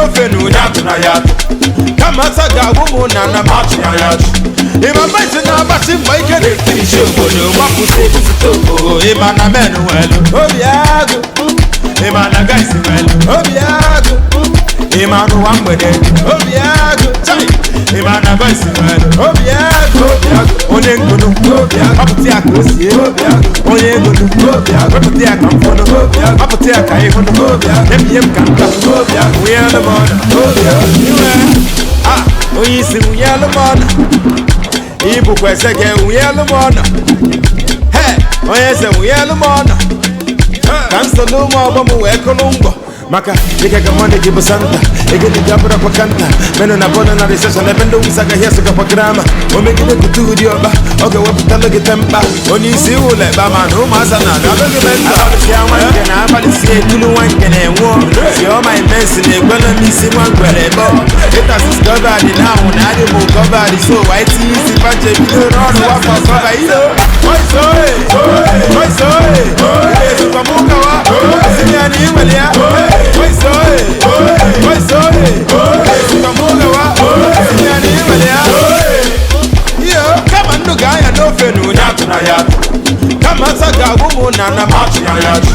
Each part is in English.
n'ofe na onye atụ na ya atụ kama asa ga-agwụ m na machụ na ya atụ ịma mmaisi na-agbasi mgbe ike na-ekirichi obodo gbapụta ebupụta obodo ịma na men nwelu obi agụ ịma na guys nwelu obi agụ ịma n'ụwa mgbede obi agụ ịma na boys nwelu obi agụ onye ngunu ọpụta ya ka o sie onye ngunu wepụta ya ka mfọdụ ọpụta ya ka ịhụnụ ebiye m ka nta nwunye alụmọnụ onye isi nwunye alụmọnụ ibukwa eze gị nwunye alụmọnụ onye eze nwunye alụmọnụ ka nsogbu ụmụ ọgbọ m wee kụrụ ngwọ maka dịka ga mmadụ gị bụ santa egede gị abụrụ kwa kanta menụ na bọọlụ na riseshọn ebe ndị nwụsa agaghị esokakwa grama o megide kutu ụdị ọkpa ọ ga-ewepụtalụ gị tempa onye isi ụlọ ebe ma na ụmụaza na alụghị menta abalịsịa nwa nke na abalịsịa etulu nwa nke na-enwụọ si ọma imensi na-ekwela n'isi nwa ngwere ebe ịtasis gọbadị na ahụ na adị m gọbadị so wa itinye isi pache bido n'ọrụ wafọ gọba ilo ezukwamukawa sinye na inwere ya kama ndụ ga-anya n'ofe na onye atụ na ya atụ kama asa ga-agwụ m na machụ na ya atụ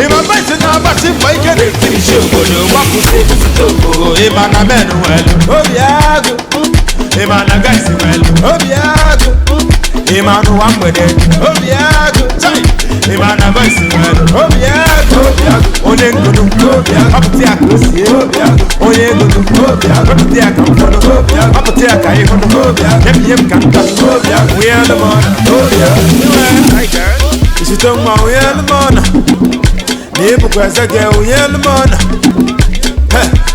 ịma mmaisi na-agbasi mgbe ike na-ekirichi obodo gbapụta ebupụta obodo ịma na men nwelu obi agụ ịma na guys nwelu obi agụ ịma n'ụwa mgbede obi agụ ịma na boys nwelu obi agụ onye ngunu ọpụta ya ka o sie onye ngunu wepụta ya ka mfọdụ ọpụta ya ka ịhụnụ ebiye m ka nta nwunye alụmọnụ isite nwa nwunye alụmọnụ na ibukwa eze gị nwunye alụmọnụ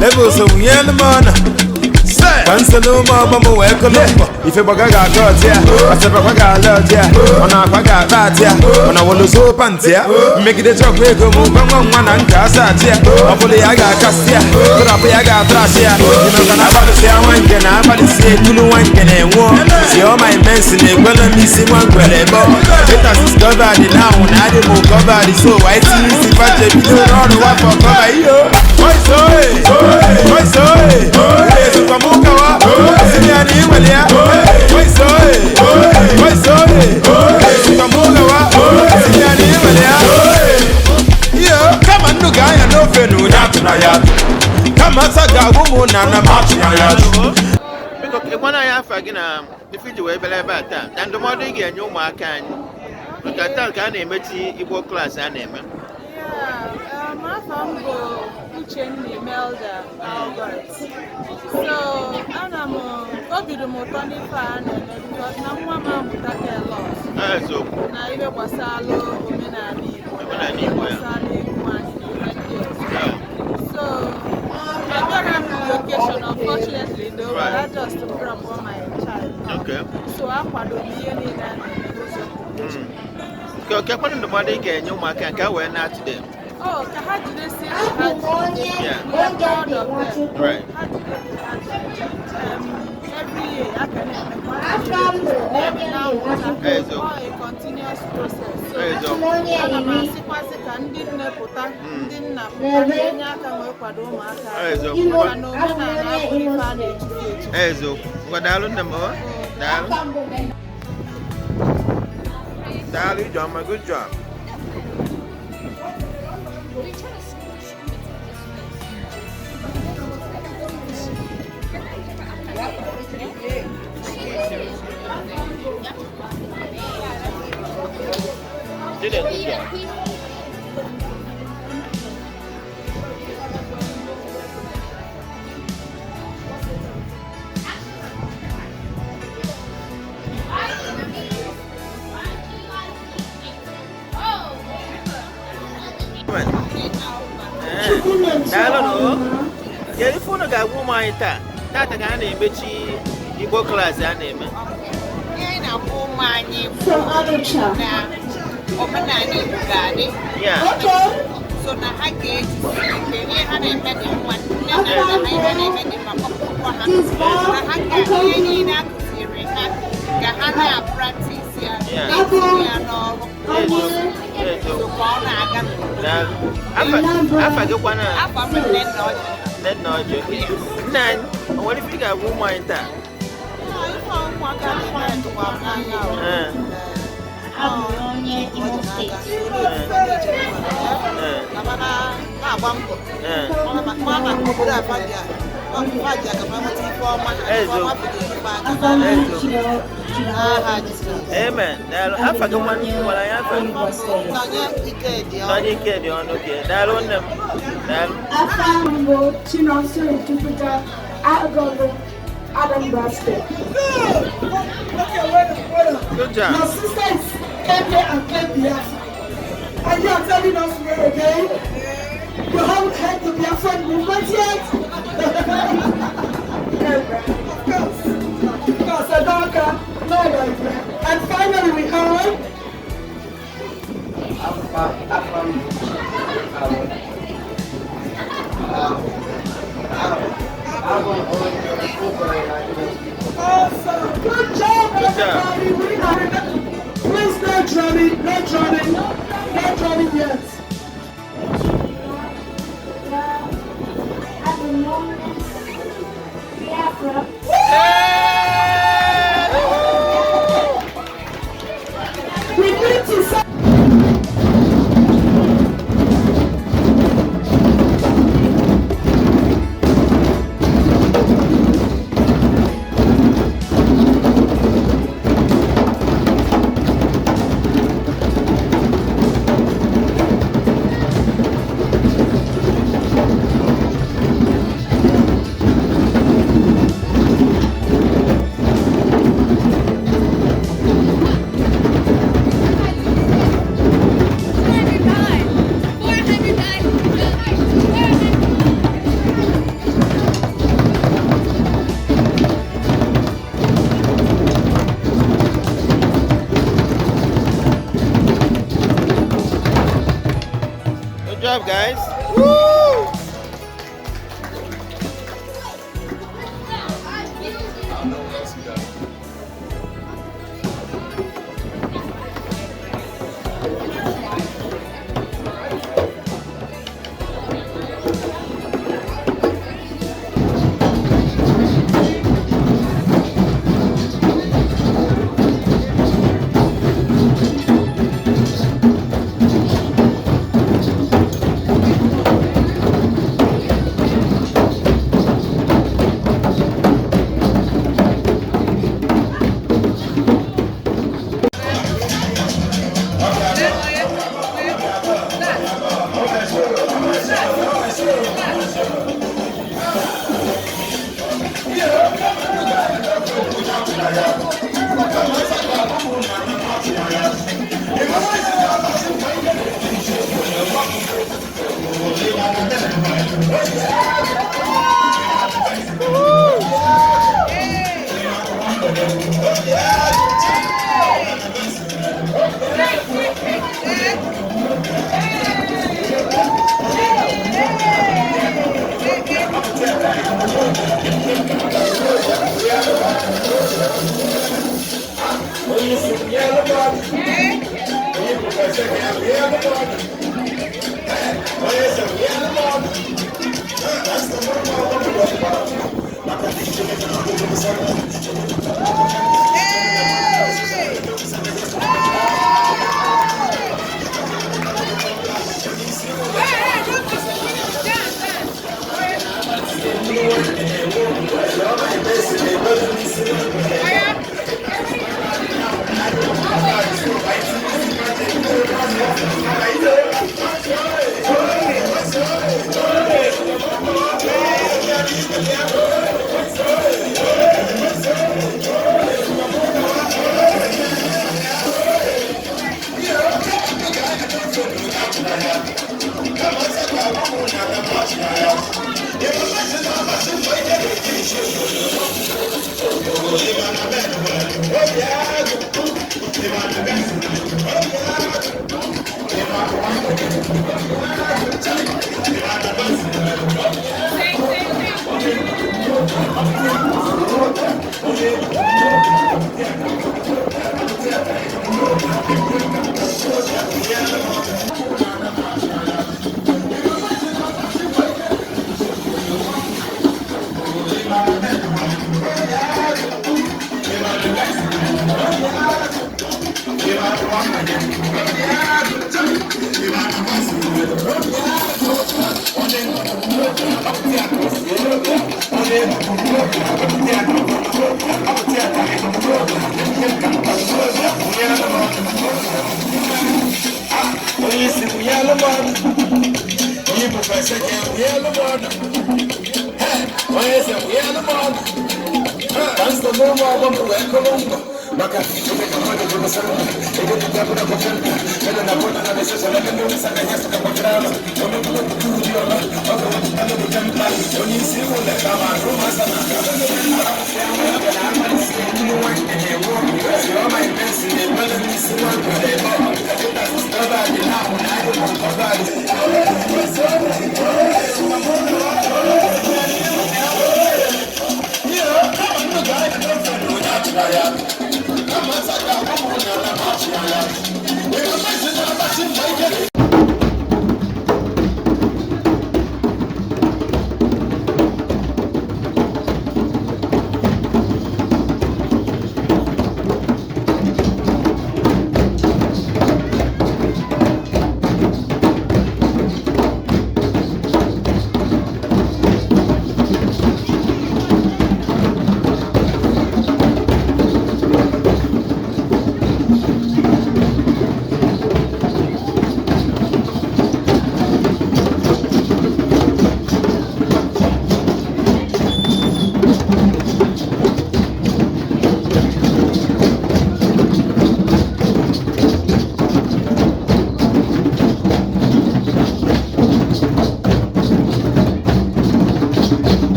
levels nwunye alụmọnụ ka nsogbu ụmụ ọgbọ m wee kụlụ mbọ ife gbaga ga-aga ọtị ya asebakwa ga-ala ọtị ya ọ na-akwa ga-akpa atị ya ọ na wolozo pantị ya mmegide chọkwa ego m ụgwọ nwa na nke asa atị ya ọ bụla ya ga-akasị ya tụrapụ ya ga-atrasị ya ịnọga na agbalịsịa nwa nke na agbalịsị etulu nwa nke na-enwụọ si ọma imensi na-ekwela n'isi nwa ngwere ebe ịtasis gọbadị na ahụ na adị m gọbadị so wa itinye isi pache bido n'ọrụ wafọ gọba iyo ezukwamukawa sinye na inwere ya ezukwamukawa sinye na inwere ya kama ndụ ga-anya n'ofe na onye atụ na ya atụ kama asa ga-agwụ m na machụ na ya atụ ịkwana ya afọ gị na ife iji wee bịara ebe a taa na ndụmọdụ ị ga-enye ụmụaka anyị maka taa ka a na-emechi igbo klaasị a na-eme afọ m bụ Uchenna Imelda Albert. So ana m obi dị m ụtọ n'ife a na-eme because na nwa m amụtaka a lot na ihe gbasara omenala Igbo gbasara egwu anyị na ihe ndị ọzọ. So abịara m the occasion, unfortunately though, but I just brought for my child. So akwado m ihe niile a na-eme n'ụzọ. Kekwanụ ndụmọdụ ị ga-enye ụmụaka nke a wee na-atụde Oh, Kahajidesi, we're proud of them. Right. Every year, I can now a continuous process. So, good job. Did it, good job. Jadi phone ga-agwụ m anyị taa tata ka a na-emechi igbo klaasị a na-eme ihe na-agwụ ụmụ anyị bụ na omenala Igbo ga-adị so na ha ga-ejisi ike ihe ha na-eme dị mma nne na nna ha ihe na-eme dị mma ọkpụkpọ ha na ha ga-ihe niile a kụziri ha ka ha na-apraktis ya na-etinye ya n'ọrụ so ka ọ na-aga afa gị kwana afọ m nne na ọjọọ Net no joke. Nan, what if you got woman that? Amen. Now, I forgot one what I have. Not in Kedi on okay. That on them. I found Chinoso interpreter Adam Basket. Good job. Your sisters came here and came here. And you are telling us where again? You haven't heard the Biafran movement yet? Of course, Adaka, no, and finally we have awesome. Good job, everybody. Please, no drumming yet. At the moment, Biafra. We need to say. Good job, guys.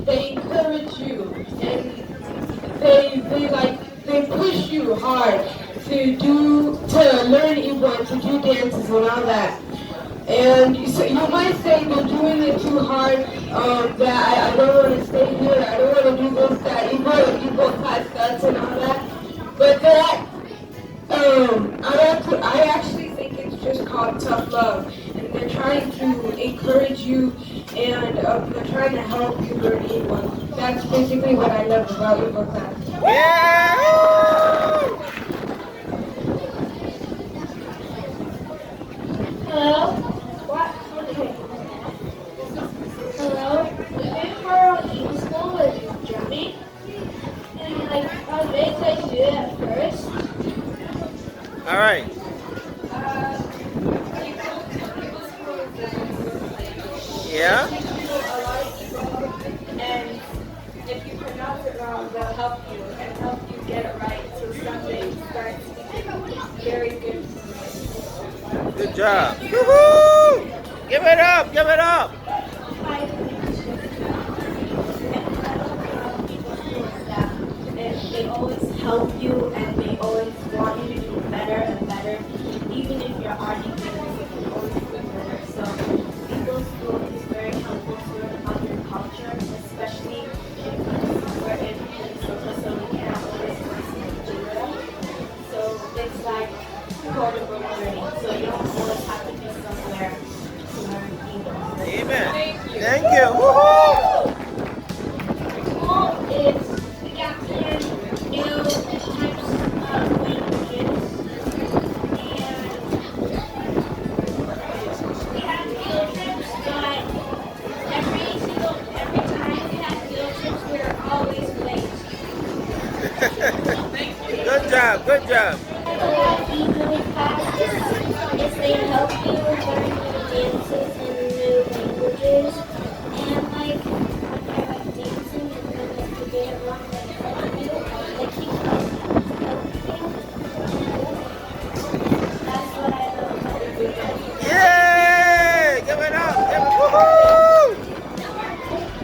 They encourage you and they push you hard to learn Igbo, to do dances and all that. And so you might say they're doing it too hard, that I don't want to stay here, I don't want to do this, that, Igbo class dance and all that. But that, I actually think it's just called tough love. And they're trying to encourage you and they're trying to help you learn Igbo. That's basically what I love about Igbo class. Hello? What? Okay. Hello? We've been for Igbo school with Jeremy. And I was very excited to do it at first. All right. Yeah? And if you pronounce it wrong, they'll help you and help you get it right. So someday you start speaking very good. Good job. Woohoo! Give it up! Give it up! And they always help you and they always want you to do better and better. Even if you're already good, you can always do better. So Igbo school is very helpful to learn about your culture, especially if we're in Minnesota, so we can't always listen to Nigeria. So it's like portable learning. So you don't always have to be somewhere to learn Igbo. Amen. Thank you. Woohoo! School is we got to learn new types of languages. And we have field trips, but every time we have field trips, we're always late. Good job. Good job. What Igbo classes is they help you learn new dances and new languages. And like when you're like dancing and then if you get it wrong, like help you, like keep helping. That's what I love about Igbo. Yay! Give it up. Give it. Woohoo!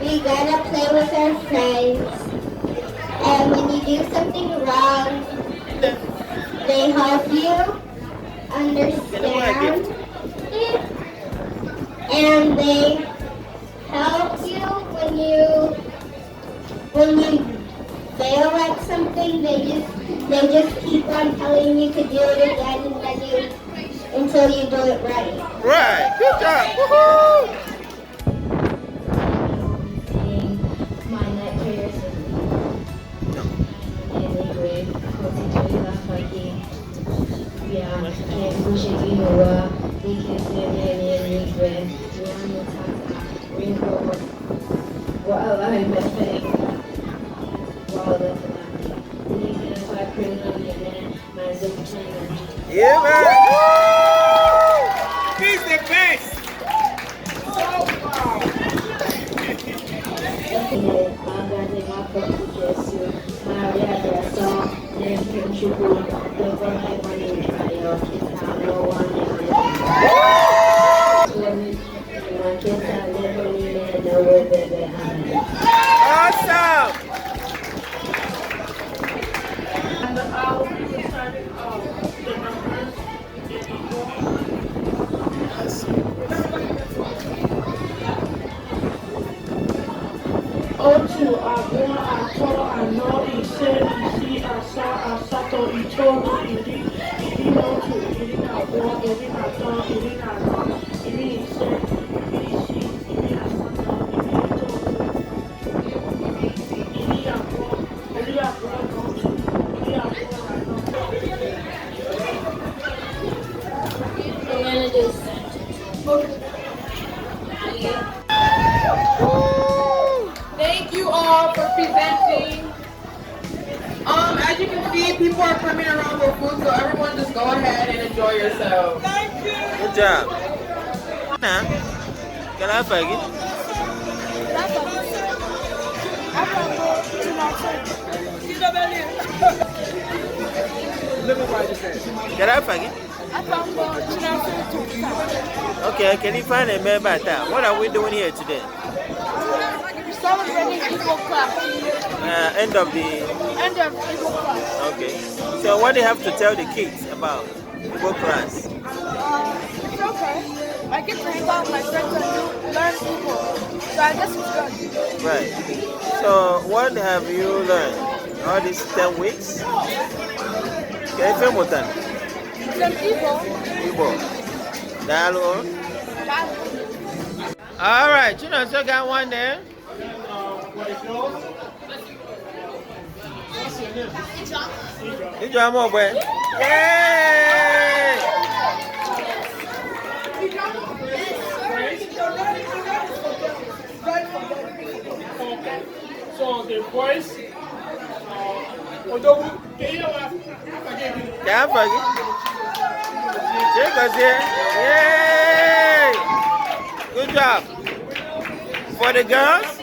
We gotta play with our friends. And when you do something wrong, they help you understand it. And they help you when you fail at something. They just keep on telling you to do it again and then until you do it right. Right. Good job. Woohoo! My Yeah, man. He's the best. Awesome. And I'll be starting the numbers Otu, Agua, Ato, Ano, Ise, Isi, Asa, Asato, Itono, Iri, Iri, Otu, Iri, Agua, Iri, Ato, Iri, Ano, Iri, Ise, Iri, Isi, Iri, Asato, Iri, Itono, Iri, Agua, Iri, Agua, Otu, Iri, Agua, Ano. We're gonna do sentences. Thank you all for presenting. As you can see, people are coming around with food, so everyone just go ahead and enjoy yourselves. Good job. Nah, can I beg it? Can I beg it? Okay, can you find a member at that? What are we doing here today? Celebrating Igbo class. End of Igbo class. Okay. So what do you have to tell the kids about Igbo class? It's okay. I get to hang out with my friends and learn Igbo. So I guess it's good. Right. So what have you learned all these 10 weeks? Can you film with them? Some Igbo. Igbo. Dalo. All right. You know, so got one there. Ijoma boy. Yay! So the voice, Can't forget. Check us here. Yay! Good job. For the girls?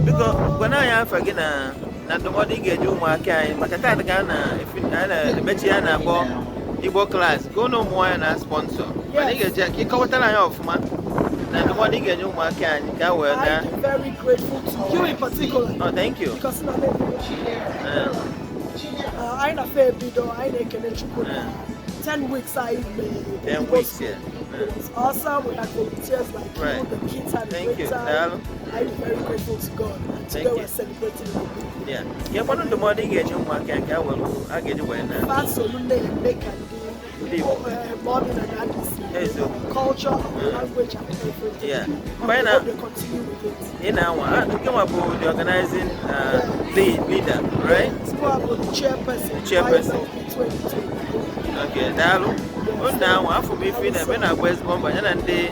Because when I am forgetting na nobody get you more kind, but I Ghana if I bet you na go Igbo class, go no more na sponsor. But they get Jackie come tell I off man. Na nobody get you more kind, can well na. I'm very grateful to you in particular. Oh, thank you. Because I na fair video, I na kene chukwu. 10 weeks I made. 10 weeks, yeah. It was awesome. We had volunteers like Right. you, the kids had a Thank great you. time. I'm very grateful to God. And today Thank we're you. celebrating it. Yeah. Yeah, one of the more they get you more kind, can well I get you when na. Fast Solunde make and do morning and Hey, so. culture, language and everything. Yeah. And By we now- hope they continue with it. In our I came up with the organizing leader, right? Still about the chairperson. Chairperson. YLP 2020. Okay, Dalo. Oh, now I for me feel that when I was bomb and they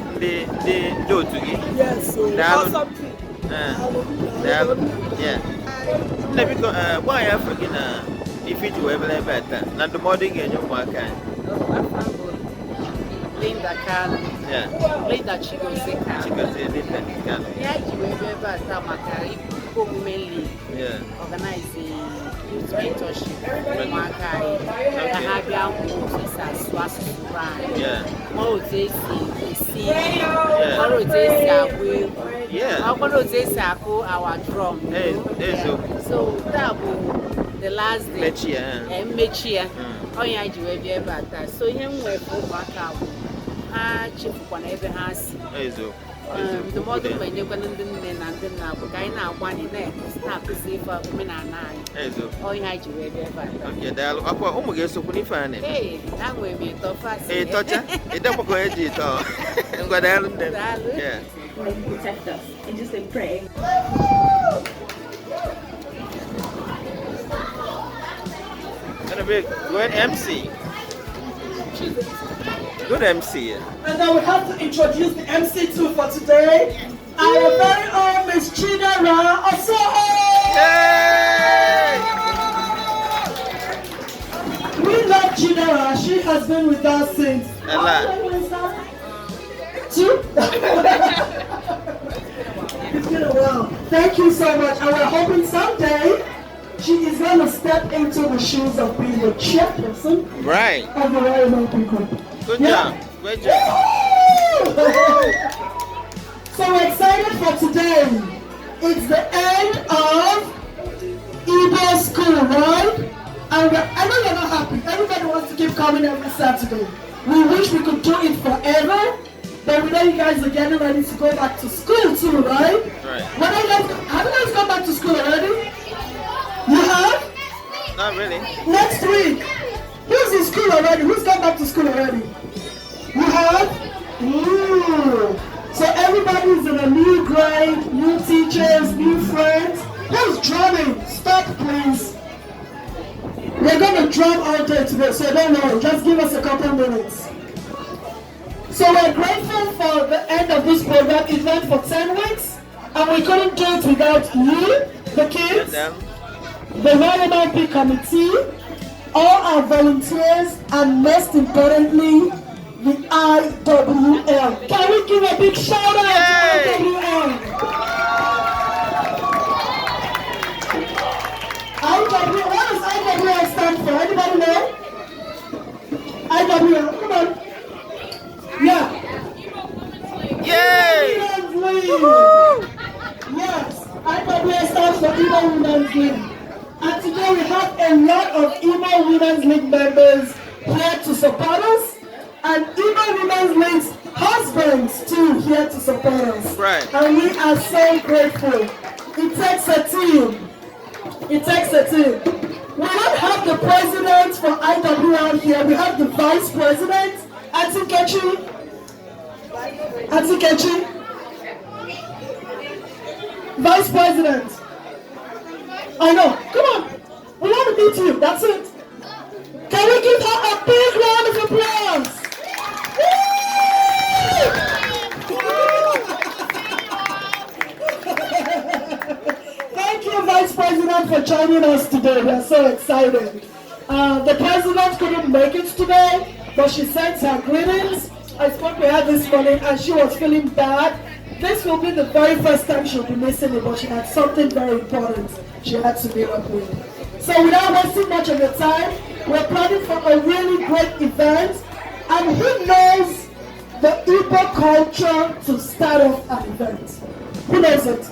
do to you. Yes, so Dalo. something. Dalo. Yeah. Let me go. Why I forget if it were ever better. Not the morning and your work. Linda Kanu. Yeah. Linda Chigozie Kanu. Chigozie Linda Kanu. Yeah, you will be able to make Igbo Women League. Yeah. Organize a youth mentorship. Mahabia Yeah. Yeah. Our drum. Hey, so that will the last day. Mechia. Oh yeah, you will be able to. So him we for Macau. Ha chief kwana ebe ha si. ndụmọdụ mmenyekwana ndị nne na ndị nna bụ ka anyị na-agbanye na-akụzi ife omenala anyị. Ọ ihe anyị ji wee bịa ebe a. Okay, daalụ. Akwa ụmụ ga-esokwu n'ife a na-eme. Ee, enwere m ịtọ fasị. Ịtọcha? Ịdekwa onye ji ịtọ. Ngwa daalụ nne m. Daalụ. Yeah. Protect us and just like pray. Gonna be a good MC. Good MC. And then we have to introduce the MC too for today. Our very own Miss Chidera Osoho. Yay! We love Chidera. She has been with us since. A lot. Two? It's been a while. Thank you so much. And we're hoping someday she is going to step into the shoes of being the chairperson Right. of the Royal Mountain Group. Good job. Great job. So we're excited for today. It's the end of Igbo school, right? And I know you're not happy. Everybody wants to keep coming every Saturday. We wish we could do it forever, but we know you guys are getting ready to go back to school too, right? Right. Have you guys gone back to school already? You have? Not really. Next week. Who's in school already? Who's gone back to school already? You have? Ooh. So everybody's in a new grade, new teachers, new friends. Who's drumming? Stop, please. We're going to drum all day today, so don't worry. Just give us a couple minutes. So we're grateful for the end of this program event for 10 weeks. And we couldn't do it without you, the kids, the Royal Mountain Committee, all our volunteers, and most importantly, the IWL. Can we give a big shout out to IWL? IWL, what does IWL stand for? Anybody know? IWL, come on. Yeah. Yay! Women's League. Yes, IWL stands for Igbo Women's League. And today we have a lot of Igbo Women's League members here to support us. And Igbo Women's League's husbands too here to support us. Right. And we are so grateful. It takes a team. It takes a team. We don't have the president for IWL here. We have the vice president, Auntie Kechi. Auntie Kechi. Vice president. I know. Come on. We want to meet you. That's it. Can we give her a big round of applause? Thank you, Vice President, for joining us today. We are so excited. The President couldn't make it today, but she sent her greetings. I spoke with her this morning and she was feeling bad. This will be the very first time she'll be missing it, but she had something very important she had to meet up with. So without wasting much of your time, we're planning for a really great event. And who knows the Igbo culture to start off an event? Who knows it?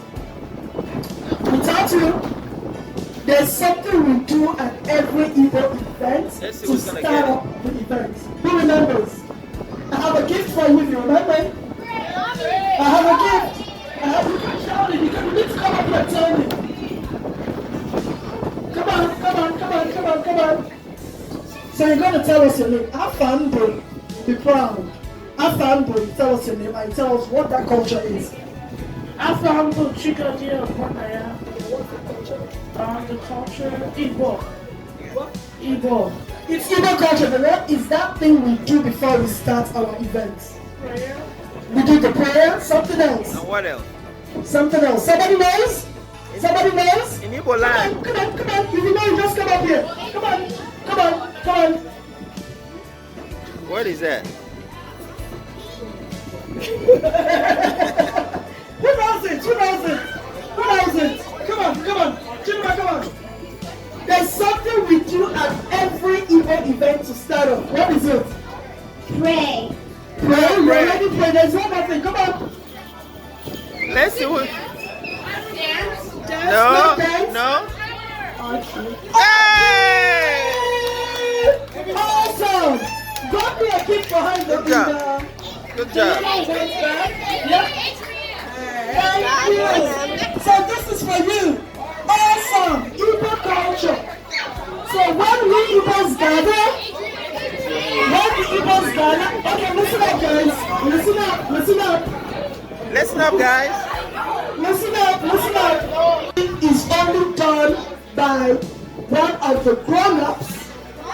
Without you, there's something we do at every Igbo event to start up the event. Who remembers? I have a gift for you if you remember. I have a gift. You can shout it. You need to come up here and tell me. Come on. So you're going to tell us your name. Afambo, be proud. Afambo, you tell us your name and tell us what that culture is. Afambo, Chikadia, Bonaya. The culture, Igbo. Igbo. It's Igbo culture, but what is that thing we do before we start our events? Prayer. We do the prayer, something else. And what else? Something else. Somebody knows? Somebody knows? In Igbo land. Come on. If you know, just come up here. Come on. What is that? Who knows it? Come on. Chidera, come on. There's something we do at every Igbo event to start off. What is it? Pray. Pray. We already pray. There's one more thing. Come on. Let's see what. Dance. No. Dance. No. Okay. Hey! Awesome. Got me a kick behind the Good job. Good job. Yep. Thank you. So this is for you. Awesome. Igbo culture. So when we Igbos gather, okay, listen up, guys. Listen up. Listen up, guys. Listen up. It is only done by one of the grown-ups,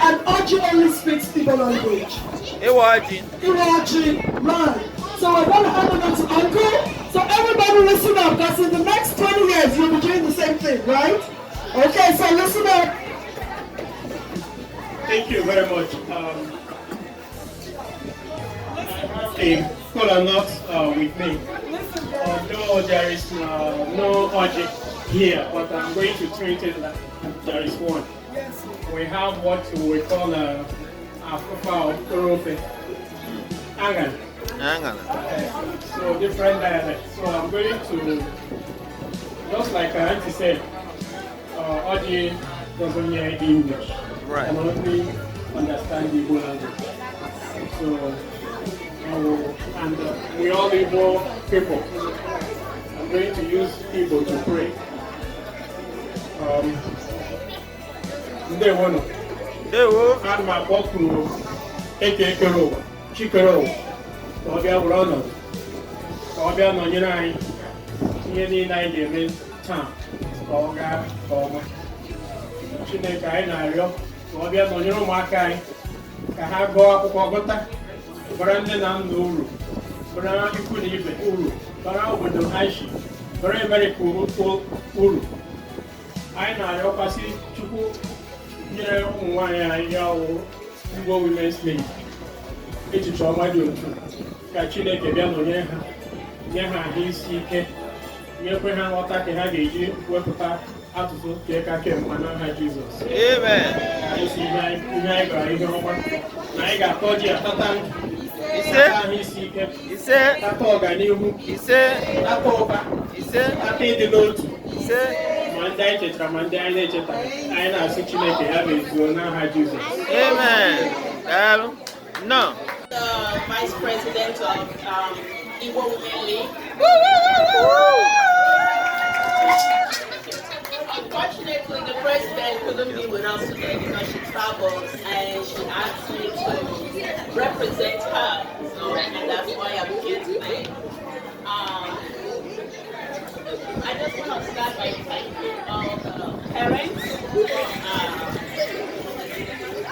and Oji only speaks Igbo language. Iwaji, right. So we're going to hand over to Uncle. So everybody listen up, because in the next 20 years you'll be doing the same thing, right? Okay, so listen up. Thank you very much. I have a cola nut with me. Although there is no Oji here, but I'm going to treat it like there is one. We have what we call a Afufa of Kurofe. Angan. So different dialects. So I'm going to, just like Auntie said, Oji doesn't hear English. Right. And only understand the Igbo language. So, and we all Igbo people. I'm going to use Igbo to pray. Ndewono. And my boku eke kero, chikero. Obia urono. Obia no nyina. Yeni na ide me tam. Oga oma. Chineke anyị na-arịọ ka ọ bịa nọnyere ụmụaka anyị ka ha gụọ akwụkwọ gụta, bara nne na nna uru, bara ikwu na ibe uru, bara obodo ha si, bara Amerịka uru. Anyị na-arịọkwasị Chukwu nyere ụmụ nwaanyị anyị ya wụ Igbo Women's League echiche ọma dị otu ka Chineke bịa nọnyere ha, nye ha ahụ isi ike, nyekwe ha nghọta ka ha ga-eji wepụta atụtụ nke ka kemgbe n'aha Jizọs. Amen. Anyị si ihe anyị gara ihe ọma na anyị ga-atọ ji atata ise ahụ isi ike, ise tata ọganihu, ise tata ụba, ise tata ịdị n'otu, ise ma ndị anyị chetara ma ndị anyị na-echetaghị. Anyị na-asị Chineke ya mezuo n'aha Jizọs. Amen. No. The Vice President of Igbo Women League. Unfortunately, the president couldn't be with us today because she travels, and she asked me to represent her. So, and that's why I'm here today. I just want to start by thanking all the parents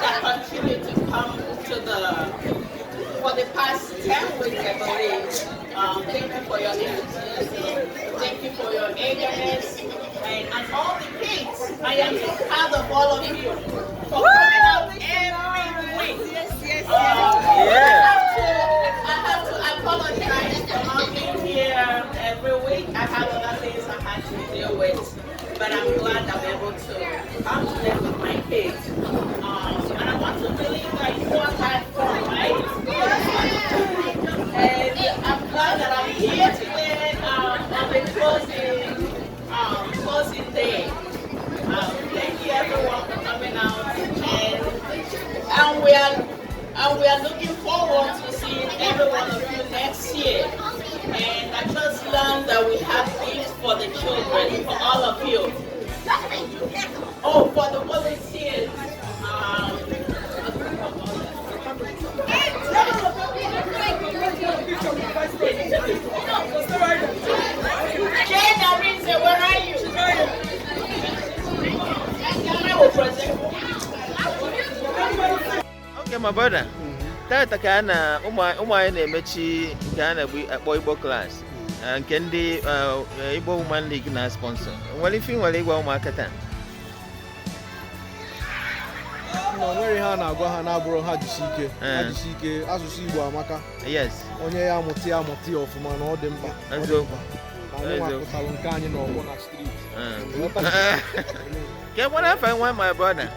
that continue to come to for the past 10 weeks, I believe. Thank you for your enthusiasm. Thank you for your eagerness. And all the kids. I am so proud of all of you for coming out every week. Yes. I have to apologize for not being here every week. I have other things I had to deal with. But I'm glad I'm able to come today with my kids. And I want to believe that you all had fun, right? And I'm glad that I'm here today on the closing day. Thank you everyone for coming out, and we are looking forward to seeing every one of you next year. And I just learned that we have things for the children, for all of you. Oh, for the volunteers. Jane Arinze, where are you? Okay, my brother. Tata ka na ụmụ anyị na-emechi nke a na-akpọ Igbo class nke ndị Igbo Women League na sponsor. Nwere ife nwere ịgwa ụmụaka taa? O nwere ihe a na-agwa ha na-abụrụ ha jisi ike asụsụ Igbo amaka. Yes. Onye ya amụta ya ọfụma na ọ dị mkpa. Eziokwu. Anyị nwakọtalụ nke anyị n'ọgbọ na street. Okay, what if I want my brother?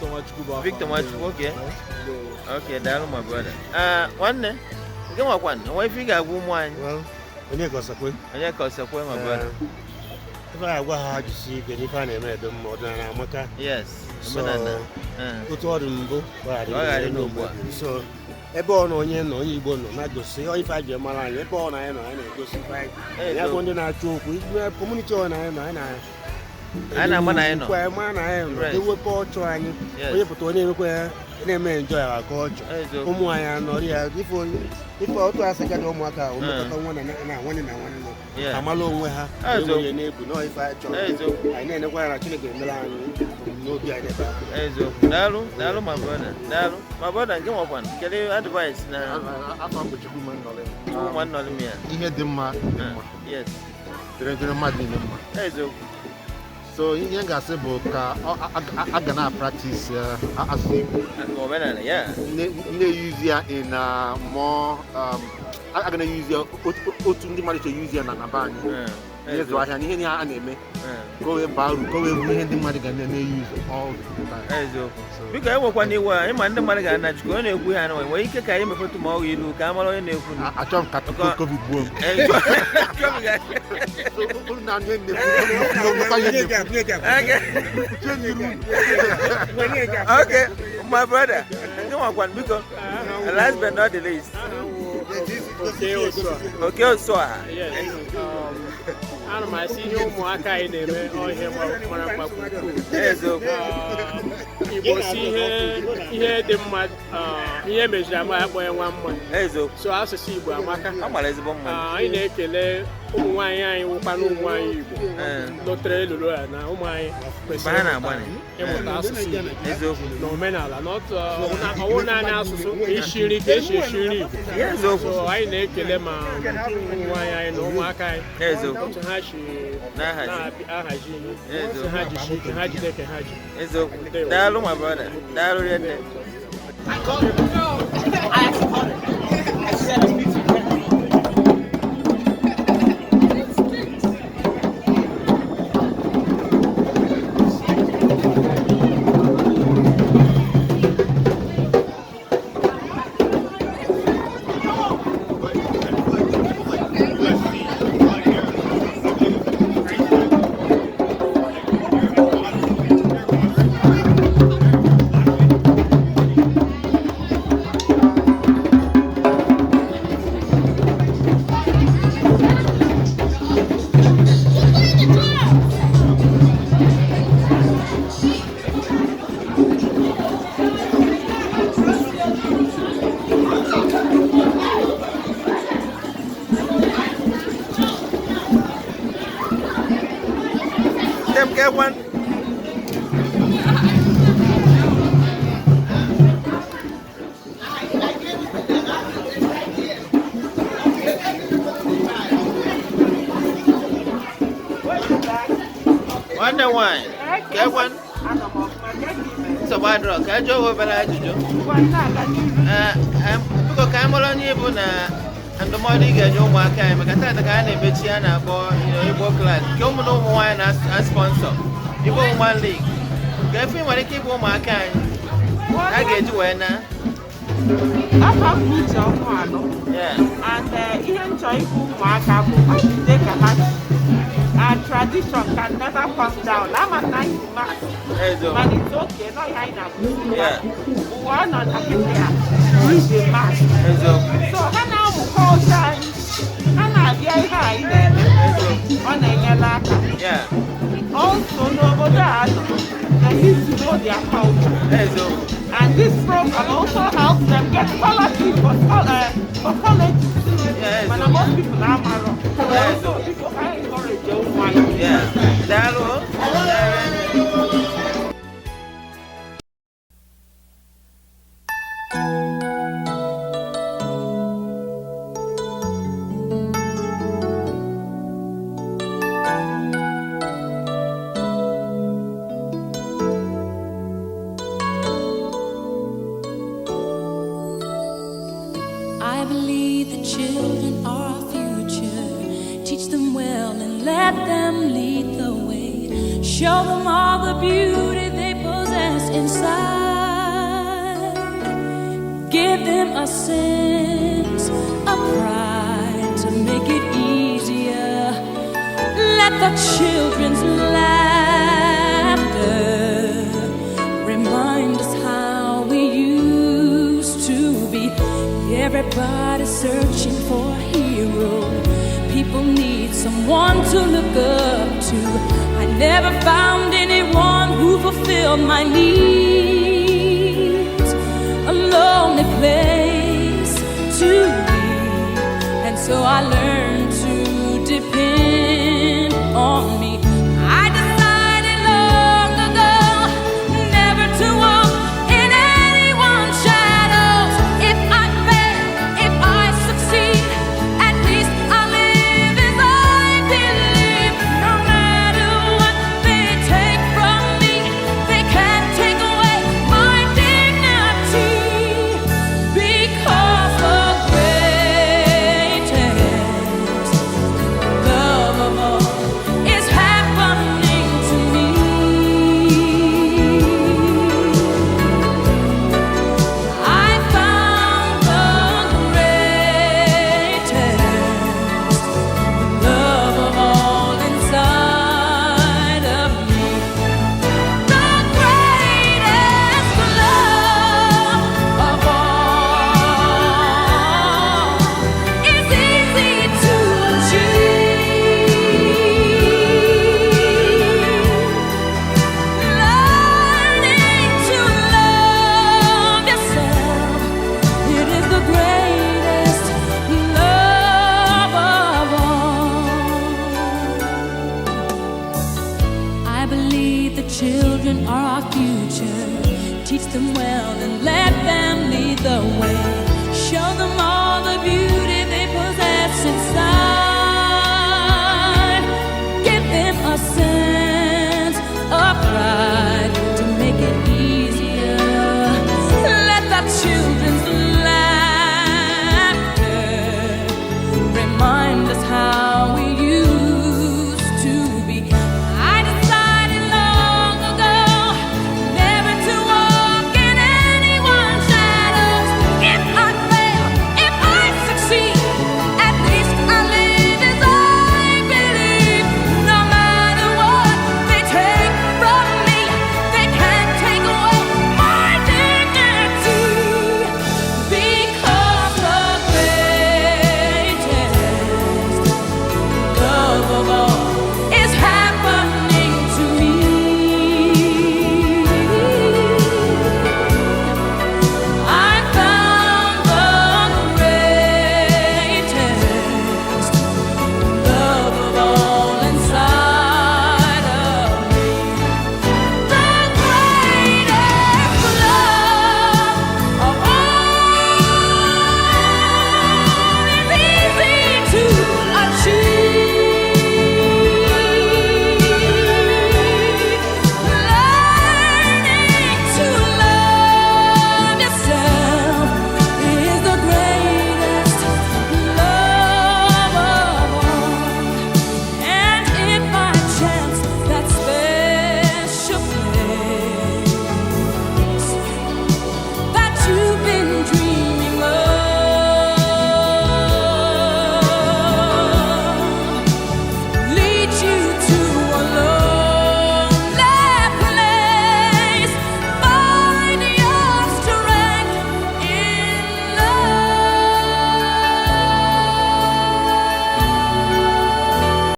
Victor Nwachukwu, okay. Okay, that's my brother. One day, come on, one. Why if you got one? Well, onye Kosakwe, my brother. If I go hard to see, get if I never do more than Amaka. Yes. So, put all the mbo, but I didn't know. So, ebe ọ nọ onye Igbo nọ na-egosi ife a ji mara anyị ebe ọ na anyị nọ anyị na-egosi ife anyị ya bụ ndị na-achọ okwu igwe kọmuniti ọ na anyị nọ anyị na-ama na anyị nọ ewepụ ọchụ anyị onye pụta onye emekwa ya na-eme enjoy our culture ụmụ anyị anọrị ya ife otu asị gada ụmụaka omekọta nwanne na nwanne amala onwe ha enweghị na-ebu n'ife anyị chọrọ anyị na-enekwa ya na Chineke emere anyị n'obi anyị ebe ahụ. Daalụ my brother nke nwakwan kedu advice na afọ mgbochikwu nnọrọ m ya ihe dị mma dịrị mmadụ niile mma so ihe m ga-asị bụ ka a ga na-practice asụsụ Igbo na-eyuzi ya in more a ga na-eyuzi ya otu ndị mmadụ chọrọ yuzi ya na be anyị ịzụ ahịa n'ihe a na-eme ka o wee baa uru ka o wee bụ ihe ndị mmadụ ga na-eyuzi all the time. Biko enwekwana iwe a ịma ndị mmadụ ga-anachi ka ọ na-ekwu ha na nwere ike ka anyị mepụta ma ọ bụ ilu ka a mara onye na-ekwu achọ m ka COVID gbuo m okay my brother biko last but not the least Okay, Osua. Ana m asị ihe ụmụaka anyị na-eme ihe mara mkpakwu Igbo si ihe dị mma ihe mejiri ama ya kpọọ nwa mma so asụsụ Igbo amaka anyị na-ekele ụmụ nwaanyị anyị wụkwa na ụmụ nwaanyị Igbo lụtere elulu ya na ụmụ anyị kwesịrị ịmụta asụsụ Igbo na omenala ọwụ naanị asụsụ isi nri ka esi esi nri Igbo so anyị na-ekele ma ụmụ nwaanyị anyị na ụmụaka anyị otu ha si na-ahazi ihe otu ha ji ike ha jide ka ha ji daalụ my brother daalụ rienne Get one. One. Get one. So bad rock. I joke over that. Because I'm you and the money get your work. I can't the guy named Bettiana for Igbo class. Come no more as sponsor. Igbo one league. Get me when I keep on my kind. I get you when I have meat on one. Yeah. And even joyful mark take a match. Our tradition can never pass down. I'm a nice man. But it's okay, no high. Yeah. One on the reach the mass. So now culture and I get high on a yellow. Yeah. Also, nobody they need to know their culture. And this program also helps them get scholarship for college. But most people are married. So people can encourage your wife. Yeah. I believe the children are our future. Teach them well and let them lead the way. Show them all the beauty they possess inside. Give them a sense of pride to make it easier. Let the children's laughter remind us how we used to be. Everybody's searching for a hero. People need someone to look up to. I never found anyone who fulfilled my needs. A lonely place to be, and so I learned